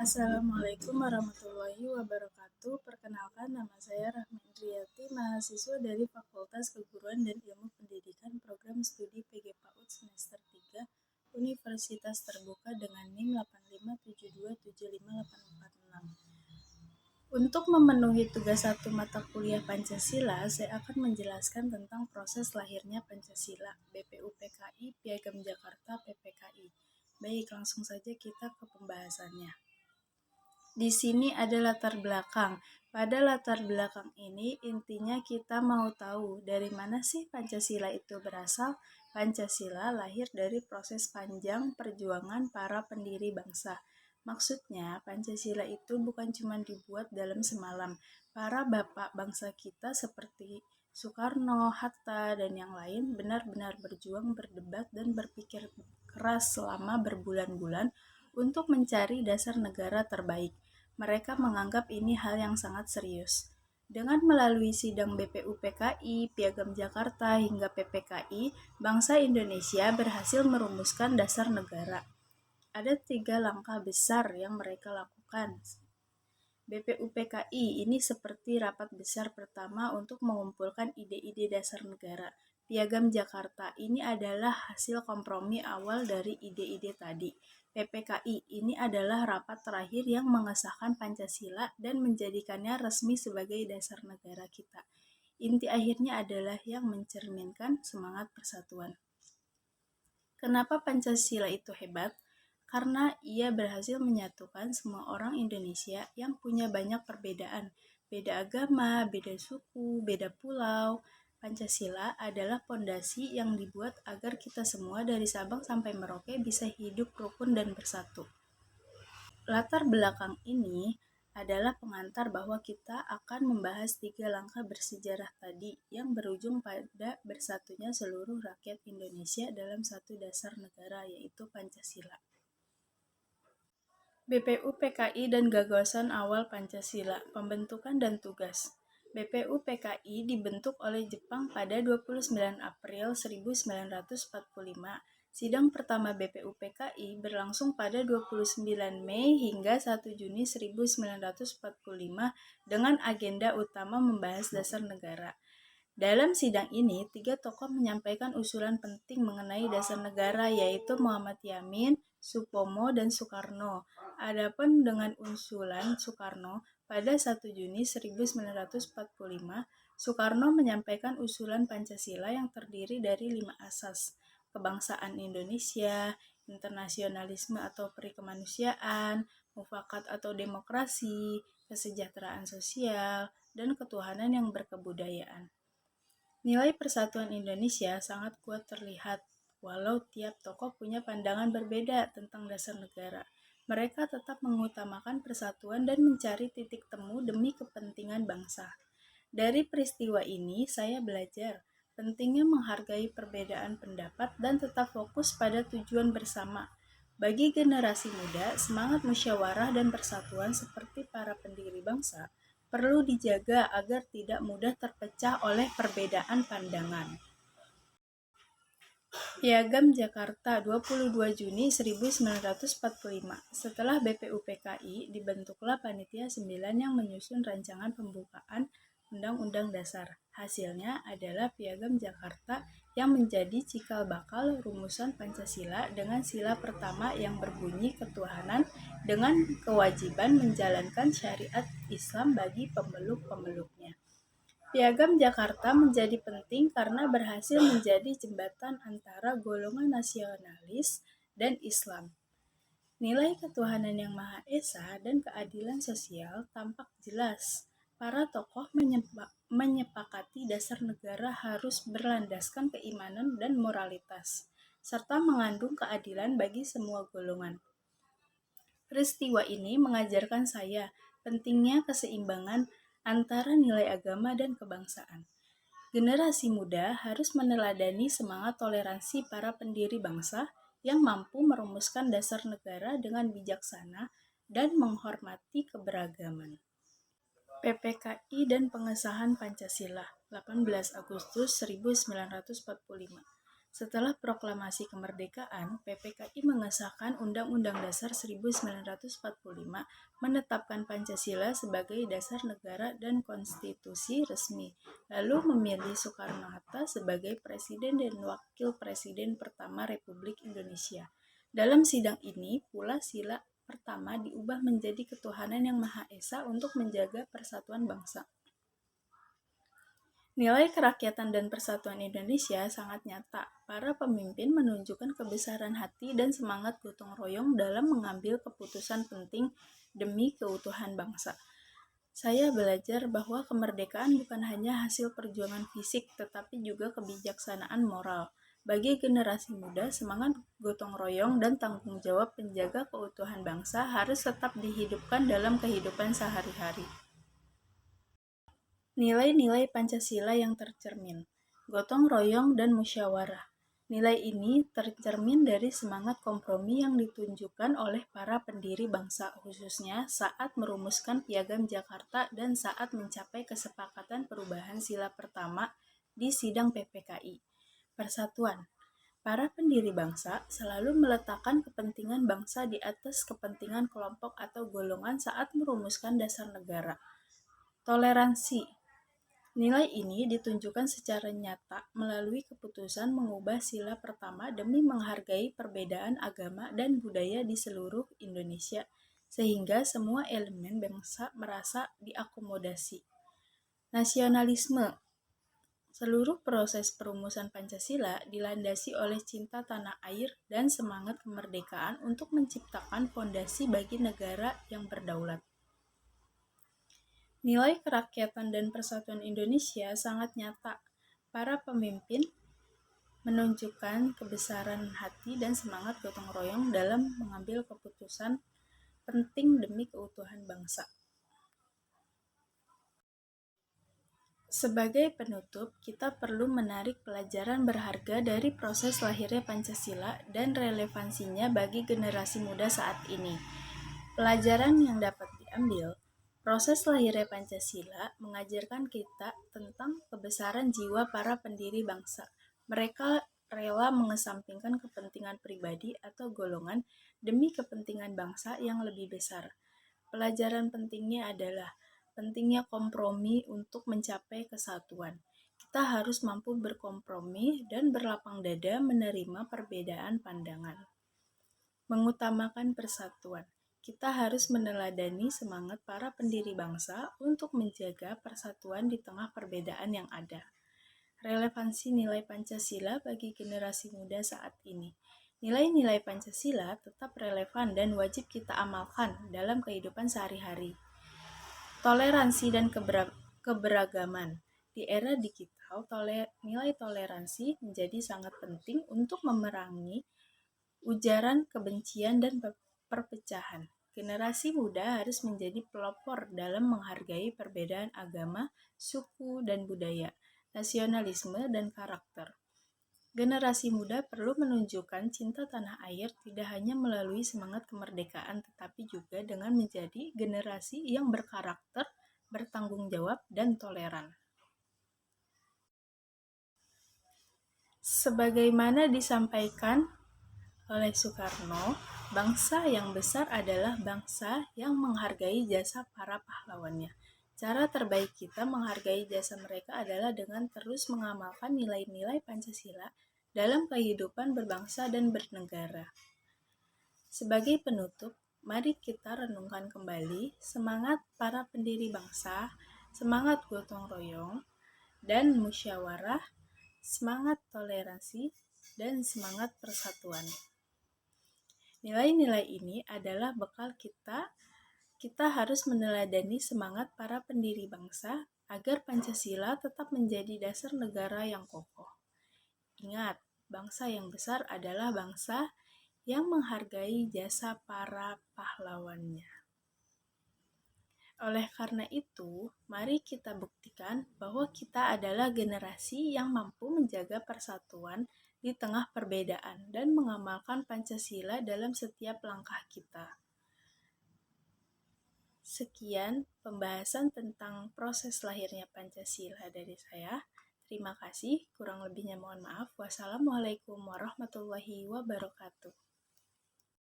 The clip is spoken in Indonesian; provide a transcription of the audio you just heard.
Assalamualaikum warahmatullahi wabarakatuh. Perkenalkan, nama saya Rahmi Indriyati, mahasiswa dari Fakultas Keguruan dan Ilmu Pendidikan Program Studi PG PAUD semester 3, Universitas Terbuka dengan NIM 857275846. Untuk memenuhi tugas satu mata kuliah Pancasila, saya akan menjelaskan tentang proses lahirnya Pancasila, BPUPKI, Piagam Jakarta, PPKI. Baik, langsung saja kita ke pembahasannya. Di sini ada latar belakang. Pada latar belakang ini, intinya kita mau tahu dari mana sih Pancasila itu berasal. Pancasila lahir dari proses panjang perjuangan para pendiri bangsa. Maksudnya, Pancasila itu bukan cuma dibuat dalam semalam. Para bapak bangsa kita seperti Soekarno, Hatta, dan yang lain benar-benar berjuang, berdebat, dan berpikir keras selama berbulan-bulan untuk mencari dasar negara terbaik. Mereka menganggap ini hal yang sangat serius. Dengan melalui sidang BPUPKI, Piagam Jakarta, hingga PPKI, bangsa Indonesia berhasil merumuskan dasar negara. Ada 3 langkah besar yang mereka lakukan. BPUPKI ini seperti rapat besar pertama untuk mengumpulkan ide-ide dasar negara. Piagam Jakarta ini adalah hasil kompromi awal dari ide-ide tadi. PPKI ini adalah rapat terakhir yang mengesahkan Pancasila dan menjadikannya resmi sebagai dasar negara kita. Inti akhirnya adalah yang mencerminkan semangat persatuan. Kenapa Pancasila itu hebat? Karena ia berhasil menyatukan semua orang Indonesia yang punya banyak perbedaan, beda agama, beda suku, beda pulau. Pancasila adalah pondasi yang dibuat agar kita semua dari Sabang sampai Merauke bisa hidup rukun dan bersatu. Latar belakang ini adalah pengantar bahwa kita akan membahas 3 langkah bersejarah tadi yang berujung pada bersatunya seluruh rakyat Indonesia dalam satu dasar negara, yaitu Pancasila. BPUPKI dan gagasan awal Pancasila, pembentukan dan tugas. BPUPKI dibentuk oleh Jepang pada 29 April 1945. Sidang pertama BPUPKI berlangsung pada 29 Mei hingga 1 Juni 1945 dengan agenda utama membahas dasar negara. Dalam sidang ini, 3 tokoh menyampaikan usulan penting mengenai dasar negara, yaitu Muhammad Yamin, Supomo, dan Soekarno. Adapun dengan usulan Soekarno, pada 1 Juni 1945, Soekarno menyampaikan usulan Pancasila yang terdiri dari 5 asas: kebangsaan Indonesia, internasionalisme atau perikemanusiaan, mufakat atau demokrasi, kesejahteraan sosial, dan ketuhanan yang berkebudayaan. Nilai persatuan Indonesia sangat kuat terlihat, walau tiap tokoh punya pandangan berbeda tentang dasar negara. Mereka tetap mengutamakan persatuan dan mencari titik temu demi kepentingan bangsa. Dari peristiwa ini, saya belajar pentingnya menghargai perbedaan pendapat dan tetap fokus pada tujuan bersama. Bagi generasi muda, semangat musyawarah dan persatuan seperti para pendiri bangsa perlu dijaga agar tidak mudah terpecah oleh perbedaan pandangan. Piagam Jakarta 22 Juni 1945. Setelah BPUPKI, dibentuklah Panitia 9 yang menyusun rancangan pembukaan Undang-Undang Dasar. Hasilnya adalah Piagam Jakarta yang menjadi cikal bakal rumusan Pancasila dengan sila pertama yang berbunyi ketuhanan dengan kewajiban menjalankan syariat Islam bagi pemeluk-pemeluknya. Piagam Jakarta menjadi penting karena berhasil menjadi jembatan antara golongan nasionalis dan Islam. Nilai ketuhanan yang Maha Esa dan keadilan sosial tampak jelas. Para tokoh menyepakati dasar negara harus berlandaskan keimanan dan moralitas, serta mengandung keadilan bagi semua golongan. Peristiwa ini mengajarkan saya pentingnya keseimbangan antara nilai agama dan kebangsaan. Generasi muda harus meneladani semangat toleransi para pendiri bangsa yang mampu merumuskan dasar negara dengan bijaksana dan menghormati keberagaman. PPKI dan pengesahan Pancasila, 18 Agustus 1945. Setelah proklamasi kemerdekaan, PPKI mengesahkan Undang-Undang Dasar 1945, menetapkan Pancasila sebagai dasar negara dan konstitusi resmi, lalu memilih Soekarno-Hatta sebagai Presiden dan Wakil Presiden pertama Republik Indonesia. Dalam sidang ini pula sila pertama diubah menjadi ketuhanan yang Maha Esa untuk menjaga persatuan bangsa. Nilai kerakyatan dan persatuan Indonesia sangat nyata. Para pemimpin menunjukkan kebesaran hati dan semangat gotong royong dalam mengambil keputusan penting demi keutuhan bangsa. Saya belajar bahwa kemerdekaan bukan hanya hasil perjuangan fisik, tetapi juga kebijaksanaan moral. Bagi generasi muda, semangat gotong royong dan tanggung jawab penjaga keutuhan bangsa harus tetap dihidupkan dalam kehidupan sehari-hari. Nilai-nilai Pancasila yang tercermin, gotong royong dan musyawarah. Nilai ini tercermin dari semangat kompromi yang ditunjukkan oleh para pendiri bangsa, khususnya saat merumuskan Piagam Jakarta dan saat mencapai kesepakatan perubahan sila pertama di sidang PPKI. Persatuan. Para pendiri bangsa selalu meletakkan kepentingan bangsa di atas kepentingan kelompok atau golongan saat merumuskan dasar negara. Toleransi. Nilai ini ditunjukkan secara nyata melalui keputusan mengubah sila pertama demi menghargai perbedaan agama dan budaya di seluruh Indonesia, sehingga semua elemen bangsa merasa diakomodasi. Nasionalisme. Seluruh proses perumusan Pancasila dilandasi oleh cinta tanah air dan semangat kemerdekaan untuk menciptakan fondasi bagi negara yang berdaulat. Nilai kerakyatan dan persatuan Indonesia sangat nyata. Para pemimpin menunjukkan kebesaran hati dan semangat gotong royong dalam mengambil keputusan penting demi keutuhan bangsa. Sebagai penutup, kita perlu menarik pelajaran berharga dari proses lahirnya Pancasila dan relevansinya bagi generasi muda saat ini. Pelajaran yang dapat diambil, proses lahirnya Pancasila mengajarkan kita tentang kebesaran jiwa para pendiri bangsa. Mereka rela mengesampingkan kepentingan pribadi atau golongan demi kepentingan bangsa yang lebih besar. Pelajaran pentingnya adalah pentingnya kompromi untuk mencapai kesatuan. Kita harus mampu berkompromi dan berlapang dada menerima perbedaan pandangan. Mengutamakan persatuan. Kita harus meneladani semangat para pendiri bangsa untuk menjaga persatuan di tengah perbedaan yang ada. Relevansi nilai Pancasila bagi generasi muda saat ini. Nilai-nilai Pancasila tetap relevan dan wajib kita amalkan dalam kehidupan sehari-hari. Toleransi dan keberagaman. Di era digital, nilai toleransi menjadi sangat penting untuk memerangi ujaran kebencian dan perpecahan. Generasi muda harus menjadi pelopor dalam menghargai perbedaan agama, suku, dan budaya, nasionalisme, dan karakter. Generasi muda perlu menunjukkan cinta tanah air tidak hanya melalui semangat kemerdekaan, tetapi juga dengan menjadi generasi yang berkarakter, bertanggung jawab, dan toleran. Sebagaimana disampaikan oleh Soekarno, bangsa yang besar adalah bangsa yang menghargai jasa para pahlawannya. Cara terbaik kita menghargai jasa mereka adalah dengan terus mengamalkan nilai-nilai Pancasila dalam kehidupan berbangsa dan bernegara. Sebagai penutup, mari kita renungkan kembali semangat para pendiri bangsa, semangat gotong royong, dan musyawarah, semangat toleransi, dan semangat persatuan. Nilai-nilai ini adalah bekal kita. Kita harus meneladani semangat para pendiri bangsa agar Pancasila tetap menjadi dasar negara yang kokoh. Ingat, bangsa yang besar adalah bangsa yang menghargai jasa para pahlawannya. Oleh karena itu, mari kita buktikan bahwa kita adalah generasi yang mampu menjaga persatuan di tengah perbedaan dan mengamalkan Pancasila dalam setiap langkah kita. Sekian pembahasan tentang proses lahirnya Pancasila dari saya. Terima kasih, kurang lebihnya mohon maaf. Wassalamualaikum warahmatullahi wabarakatuh.